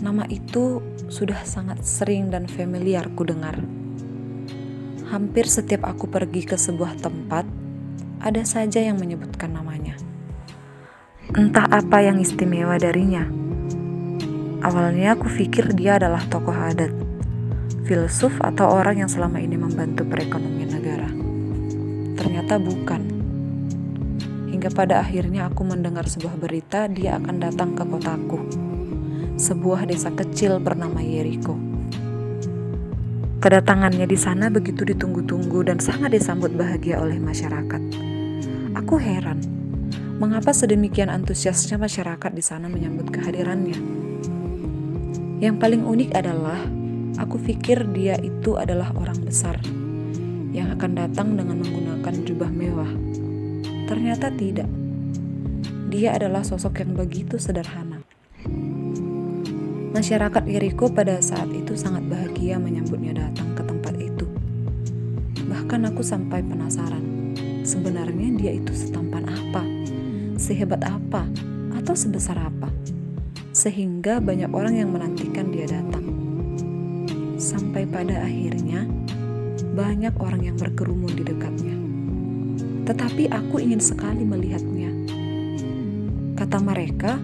Nama itu sudah sangat sering dan familiar ku dengar. Hampir setiap aku pergi ke sebuah tempat, ada saja yang menyebutkan namanya. Entah apa yang istimewa darinya. Awalnya aku pikir dia adalah tokoh adat, filsuf atau orang yang selama ini membantu perekonomian negara. Ternyata bukan. Hingga pada akhirnya aku mendengar sebuah berita dia akan datang ke kotaku, sebuah desa kecil bernama Yeriko. Kedatangannya di sana begitu ditunggu-tunggu dan sangat disambut bahagia oleh masyarakat. Aku heran, mengapa sedemikian antusiasnya masyarakat di sana menyambut kehadirannya. Yang paling unik adalah, aku pikir dia itu adalah orang besar yang akan datang dengan menggunakan jubah mewah. Ternyata tidak. Dia adalah sosok yang begitu sederhana. Masyarakat Yeriko pada saat itu sangat bahagia menyambutnya datang ke tempat itu. Bahkan aku sampai penasaran, sebenarnya dia itu setampan apa, sehebat apa, atau sebesar apa, sehingga banyak orang yang menantikan dia datang. Sampai pada akhirnya, banyak orang yang berkerumun di dekatnya. Tetapi aku ingin sekali melihatnya. Kata mereka,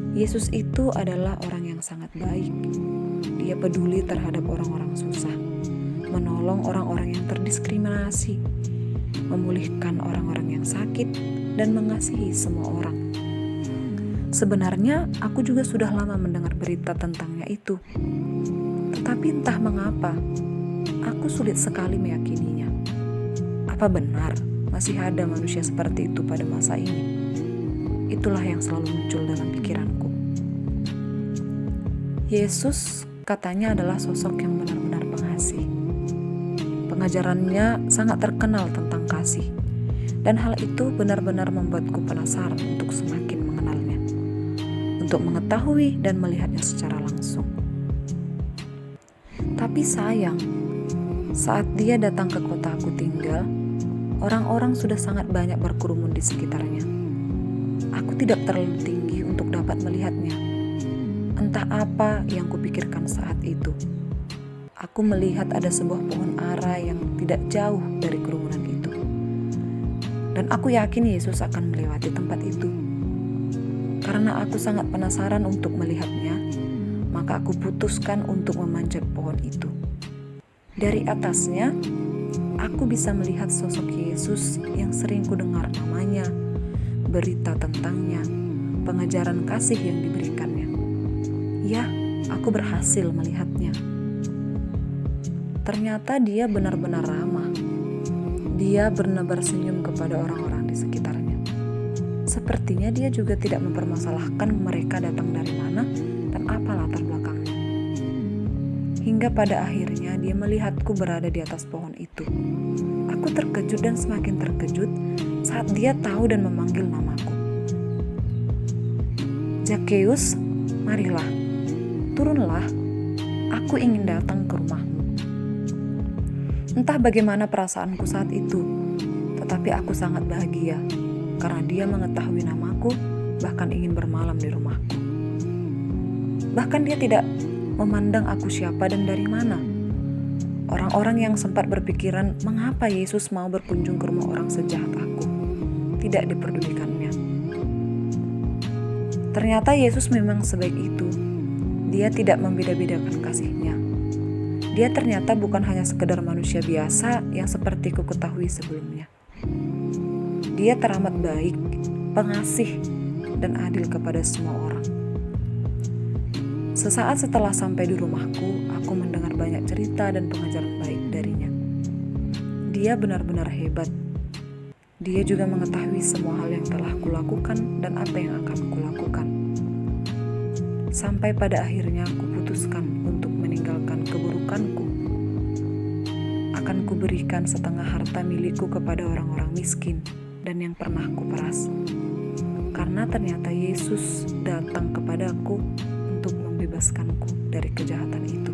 Yesus itu adalah orang yang sangat baik. Dia peduli terhadap orang-orang susah, menolong orang-orang yang terdiskriminasi, memulihkan orang-orang yang sakit, dan mengasihi semua orang. Sebenarnya aku juga sudah lama mendengar berita tentangnya itu. Tetapi entah mengapa, aku sulit sekali meyakininya. Apa benar masih ada manusia seperti itu pada masa ini? Itulah yang selalu muncul dalam pikiranku. Yesus katanya adalah sosok yang benar-benar pengasih. Pengajarannya sangat terkenal tentang kasih, dan hal itu benar-benar membuatku penasaran untuk semakin mengenalnya, untuk mengetahui dan melihatnya secara langsung. Tapi sayang, saat dia datang ke kota aku tinggal, orang-orang sudah sangat banyak berkerumun di sekitarnya. Aku tidak terlalu tinggi untuk dapat melihatnya. Entah apa yang kupikirkan saat itu. Aku melihat ada sebuah pohon ara yang tidak jauh dari kerumunan itu. Dan aku yakin Yesus akan melewati tempat itu. Karena aku sangat penasaran untuk melihatnya, maka aku putuskan untuk memanjat pohon itu. Dari atasnya, aku bisa melihat sosok Yesus yang sering kudengar namanya, berita tentangnya, pengajaran kasih yang diberikannya. Ya, aku berhasil melihatnya. Ternyata dia benar-benar ramah. Dia bernebar senyum kepada orang-orang di sekitarnya. Sepertinya dia juga tidak mempermasalahkan mereka datang dari mana dan apa latar belakangnya. Hingga pada akhirnya dia melihatku berada di atas pohon itu. Aku terkejut dan semakin terkejut saat dia tahu dan memanggil namaku. Zakheus, marilah, turunlah, aku ingin datang ke rumahmu. Entah bagaimana perasaanku saat itu, tetapi aku sangat bahagia karena dia mengetahui namaku, bahkan ingin bermalam di rumahku. Bahkan dia tidak memandang aku siapa dan dari mana. Orang-orang yang sempat berpikiran mengapa Yesus mau berkunjung ke rumah orang sejahat aku, tidak diperdulikannya. Ternyata Yesus memang sebaik itu. Dia tidak membeda-bedakan kasihnya. Dia ternyata bukan hanya sekedar manusia biasa yang seperti ku ketahui sebelumnya. Dia teramat baik, pengasih, dan adil kepada semua orang. Sesaat setelah sampai di rumahku, aku mendengar banyak cerita dan pengajaran baik darinya. Dia benar-benar hebat. Dia juga mengetahui semua hal yang telah kulakukan dan apa yang akan kulakukan. Sampai pada akhirnya aku putuskan untuk meninggalkan keburukanku. Akan kuberikan setengah harta milikku kepada orang-orang miskin dan yang pernah kuperas. Karena ternyata Yesus datang kepadaku untuk membebaskanku dari kejahatan itu.